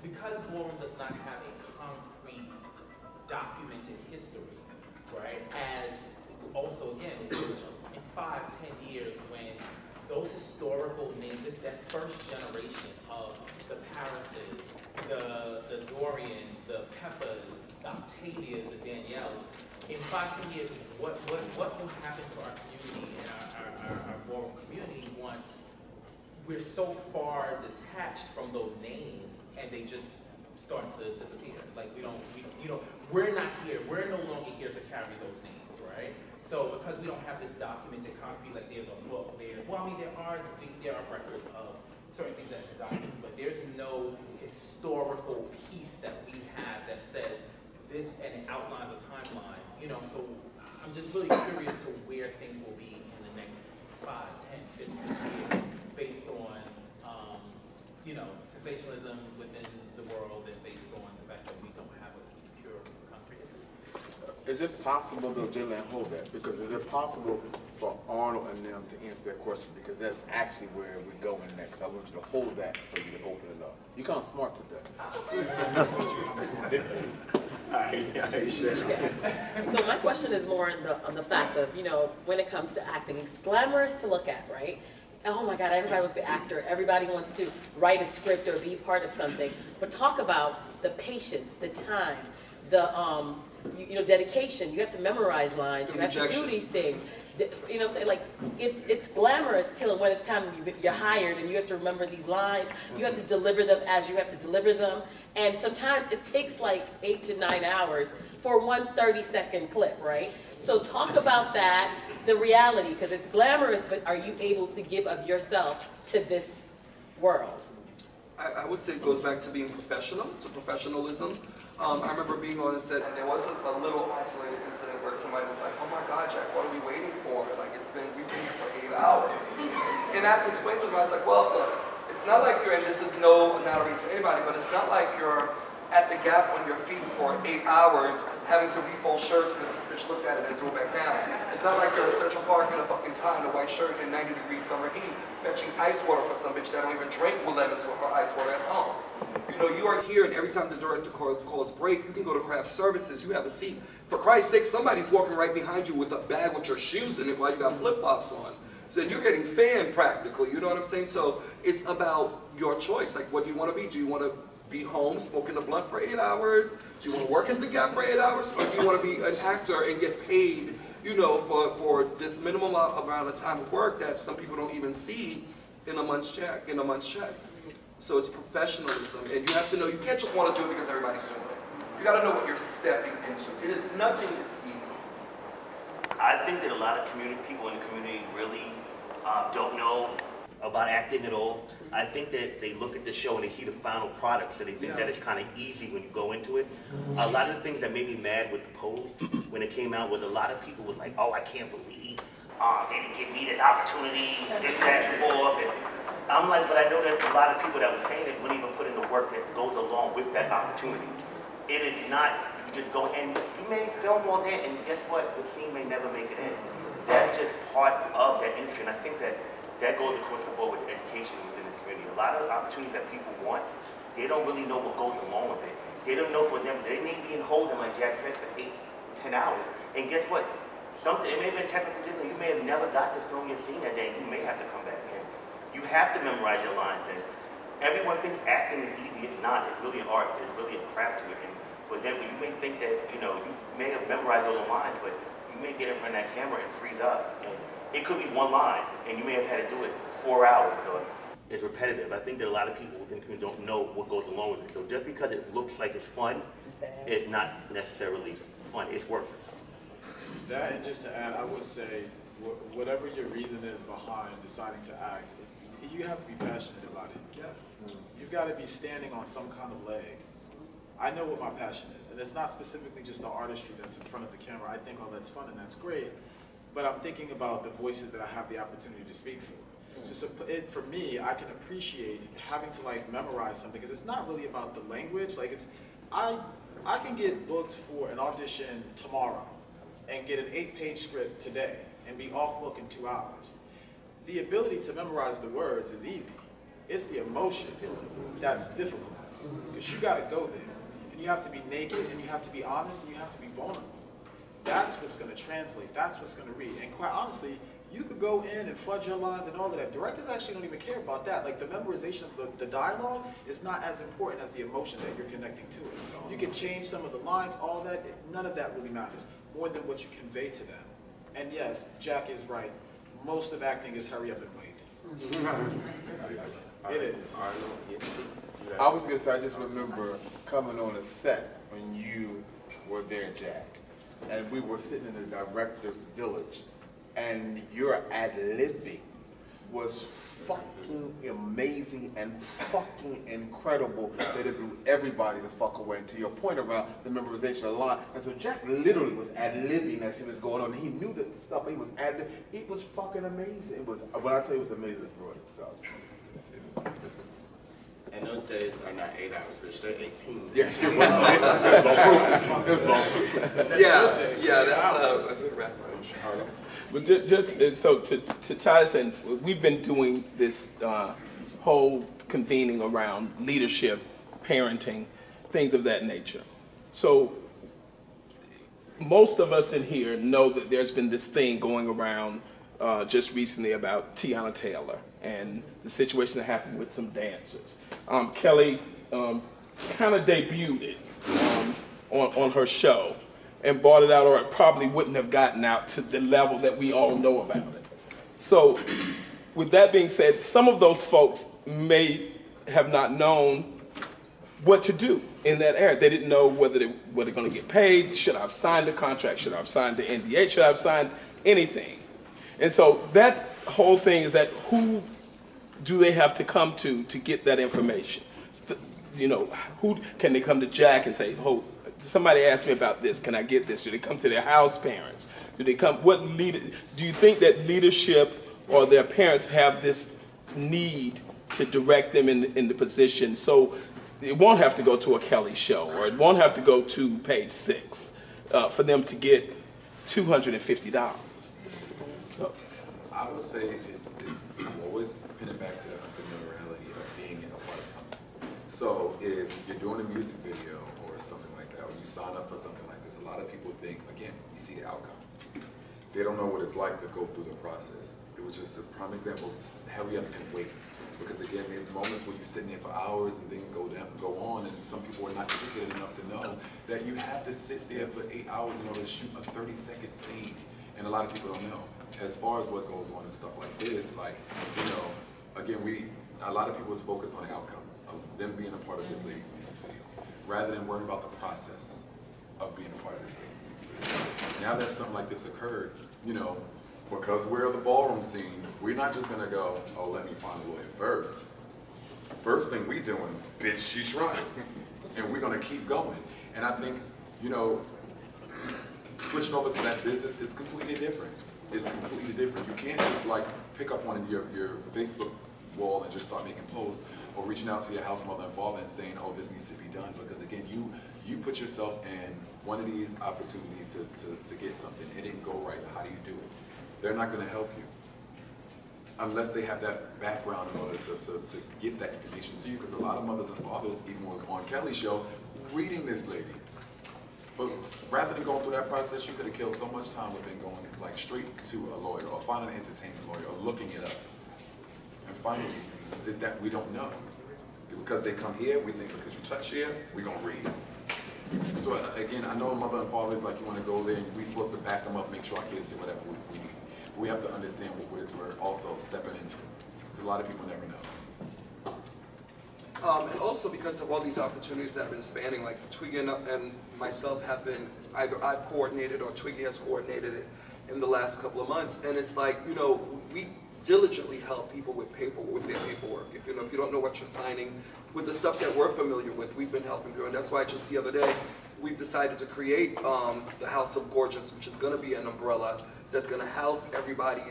because Ballroom does not have a concrete documented history, right, as also, again, in 5-10 years, when those historical names, just that first generation of the Parises, the Dorians, the Peppas, the Octavias, the Danielles, in 5-10 years, what will happen to our community and our Ballroom community once we're so far detached from those names and they just start to disappear? Like we're not here, we're no longer here to carry those names, right? So because we don't have this documented concrete, like there's a book there, well, I mean, there are records of certain things that are documented, but there's no historical piece that we have that says this and it outlines a timeline, you know, so I'm just really curious to where things will be in the next 5, 10, 15 years based on, you know, sensationalism within the world and based on the fact that we don't have a pure concrete history. Is it possible, though, Jalen, hold that, because is it possible for Arnold and them to answer that question? Because that's actually where we're going next. I want you to hold that so you can open it up. You're kind of smart today. So my question is more on the fact of, you know, when it comes to acting, it's glamorous to look at, right? Oh my God, everybody wants to be an actor. Everybody wants to write a script or be part of something. But talk about the patience, the time, the you know, dedication. You have to memorize lines. You have to do these things. You know what I'm saying? Like, it's glamorous till when it's time you're hired and you have to remember these lines. You have to deliver them as you have to deliver them. And sometimes it takes like 8 to 9 hours for one 30-second clip, right? So talk about that, the reality, because it's glamorous, but are you able to give of yourself to this world? I would say it goes back to being professional, to professionalism. I remember being on the set, and there was a little isolated incident where somebody was like, "Oh my God, Jack, what are we waiting for? Like, we've been here for 8 hours." And I had to explain to them, I was like, "Well, look, it's not like you're," and this is no analogy to anybody, but it's not like you're at the Gap on your feet for 8 hours having to refold shirts because this bitch looked at it and threw it back down. It's not like you're at Central Park in a fucking tie and a white shirt in 90-degree summer heat fetching ice water for some bitch that don't even drink with lemons with her ice water at home. You know, you are here, and every time the director calls break, you can go to craft services, you have a seat. For Christ's sake, somebody's walking right behind you with a bag with your shoes in it while you got flip-flops on. So you're getting fanned practically, you know what I'm saying? So it's about your choice. Like, what do you want to be? Do you want to be home smoking a blunt for 8 hours? Do you want to work at the Gap for 8 hours? Or do you want to be an actor and get paid, you know, for this minimum amount of time of work that some people don't even see in a month's check, So it's professionalism, and you have to know, you can't just want to do it because everybody's doing it. You got to know what you're stepping into. It is, nothing is easy. I think that a lot of people in the community really don't know about acting at all. I think that they look at the show and they see the final product, so they think that it's kind of easy when you go into it. A lot of the things that made me mad with the Pose when it came out was a lot of people was like, "Oh, I can't believe they didn't give me this opportunity, this, that, and forth." And I'm like, but I know that a lot of people that were saying it wouldn't even put in the work that goes along with that opportunity. It is not, you just go, and you may film all day, and guess what? The scene may never make it in. That's just part of that industry, and I think that that goes across the board with education within this community. A lot of opportunities that people want, they don't really know what goes along with it. They don't know for them, they may be in holding, like Jack said, for 8, 10 hours. And guess what? It may have been technically different. You may have never got to film your scene that day. You may have to come back in. You have to memorize your lines. And everyone thinks acting is easy. It's not. It's really an art. There's really a craft to it. And for example, you may think that, you know, you may have memorized all the lines, but you may get in front of that camera and freeze up. And it could be one line, and you may have had to do it 4 hours. So it's repetitive. I think that a lot of people within the community don't know what goes along with it. So just because it looks like it's fun, it's not necessarily fun. It's work. That, and just to add, I would say, whatever your reason is behind deciding to act, you have to be passionate about it. Yes. You've got to be standing on some kind of leg. I know what my passion is, and it's not specifically just the artistry that's in front of the camera. I think, oh, that's fun and that's great, but I'm thinking about the voices that I have the opportunity to speak for. So for me, I can appreciate having to like memorize something, because it's not really about the language. Like I can get booked for an audition tomorrow, and get an 8-page script today and be off book in 2 hours. The ability to memorize the words is easy. It's the emotion that's difficult, because you got to go there, and you have to be naked, and you have to be honest, and you have to be vulnerable. That's what's going to translate. That's what's going to read. And quite honestly, you could go in and fudge your lines and all of that. Directors actually don't even care about that. Like, the memorization of the dialogue is not as important as the emotion that you're connecting to it. You can change some of the lines, all of that. None of that really matters, more than what you convey to them. And yes, Jack is right. Most of acting is hurry up and wait. It is. I was going to say, I just remember coming on a set when you were there, Jack, and we were sitting in the director's village, and your ad-libbing was fucking amazing and fucking incredible that it blew everybody the fuck away. And to your point around the memorization of the line, and so Jack literally was ad-libbing as he was going on. He knew that the stuff he was ad-libbing. It was fucking amazing. It was, when I tell you it was amazing, it's brilliant. So. And those days are not 8 hours, they're straight 18. Yeah, that's a good wrap. But just so to tie us in, we've been doing this whole convening around leadership, parenting, things of that nature. So most of us in here know that there's been this thing going around just recently about Tiana Taylor and the situation that happened with some dancers. Kelly kind of debuted it on her show and brought it out, or it probably wouldn't have gotten out to the level that we all know about it. So with that being said, some of those folks may have not known what to do in that area. They didn't know whether they were going to get paid. Should I have signed the contract? Should I have signed the NDA? Should I have signed anything? And so that whole thing is that who do they have to come to get that information? You know, who can they come to Jack and say, oh, somebody asked me about this, can I get this? Do they come to their house parents? Do they come, do you think that leadership or their parents have this need to direct them in the position so it won't have to go to a Kelly show, or it won't have to go to page 6 for them to get $250? So. I would say it's always pin it back to the familiarity of being in a part of something. So if you're doing a music video or something like that, or you sign up for something like this, a lot of people think, again, you see the outcome. They don't know what it's like to go through the process. It was just a prime example of hurry up and wait. Because again, there's moments when you're sitting there for hours and things go on, and some people are not educated enough to know that you have to sit there for 8 hours in order to shoot a 30-second scene. And a lot of people don't know. As far as what goes on and stuff like this, like, you know, again, a lot of people is focused on the outcome of them being a part of this lady's music video, rather than worrying about the process of being a part of this lady's music video. Now that something like this occurred, you know, because we're the ballroom scene, we're not just gonna go, oh, let me find a lawyer first. First thing we doing, bitch, she's right. And we're gonna keep going. And I think, you know, switching over to that business is completely different. It's completely different. You can't just like pick up on your Facebook wall and just start making posts, or reaching out to your house mother and father and saying, oh, this needs to be done. Because again, you put yourself in one of these opportunities to get something. It didn't go right. How do you do it? They're not going to help you unless they have that background in order to give that information to you. Because a lot of mothers and fathers, even was on Kelly's show, reading this lady. But rather than going through that process, you could have killed so much time within going like straight to a lawyer, or finding an entertainment lawyer, or looking it up and finding these things. Is that we don't know. Because they come here, we think because you touch here, we're going to read. So again, I know a mother and father is like, you want to go there, and we're supposed to back them up, make sure our kids get whatever we need. We have to understand what we're also stepping into. Because a lot of people never know. And also because of all these opportunities that have been spanning, like Twiggy and myself have been, either I've coordinated or Twiggy has coordinated it in the last couple of months. And it's like, you know, we diligently help people with their paperwork. If you don't know what you're signing, with the stuff that we're familiar with, we've been helping people. And that's why just the other day, we've decided to create the House of Gorgeous, which is going to be an umbrella that's going to house everybody's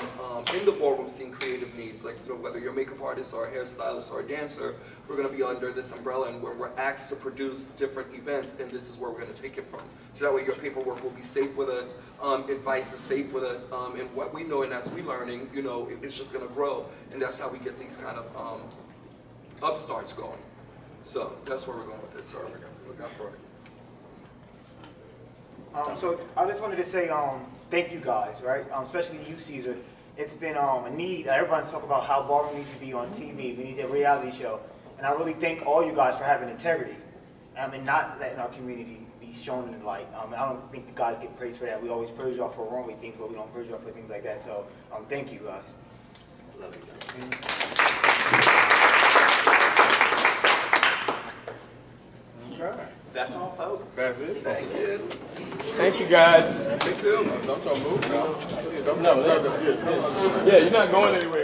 in the ballroom scene creative needs. Like, you know, whether you're a makeup artist or a hairstylist or a dancer, we're going to be under this umbrella, and where we're asked to produce different events, and this is where we're going to take it from. So that way your paperwork will be safe with us, advice is safe with us, and what we know, and as we're learning, you know, it's just going to grow, and that's how we get these kind of upstarts going. So that's where we're going with this. Sorry, look out for it. So I just wanted to say thank you guys, right? Especially you, Caesar. It's been a need. Everyone's talking about how Ballroom needs to be on TV. We need a reality show. And I really thank all you guys for having integrity and not letting our community be shown in the light. I don't think you guys get praised for that. We always praise y'all for wrongly things, but we don't praise y'all for things like that. So thank you guys. Love you. Okay. That's all, folks. That's it. Thank you. Thank you, guys. Thank you. Don't y'all move now. No, yeah, you're not going anywhere.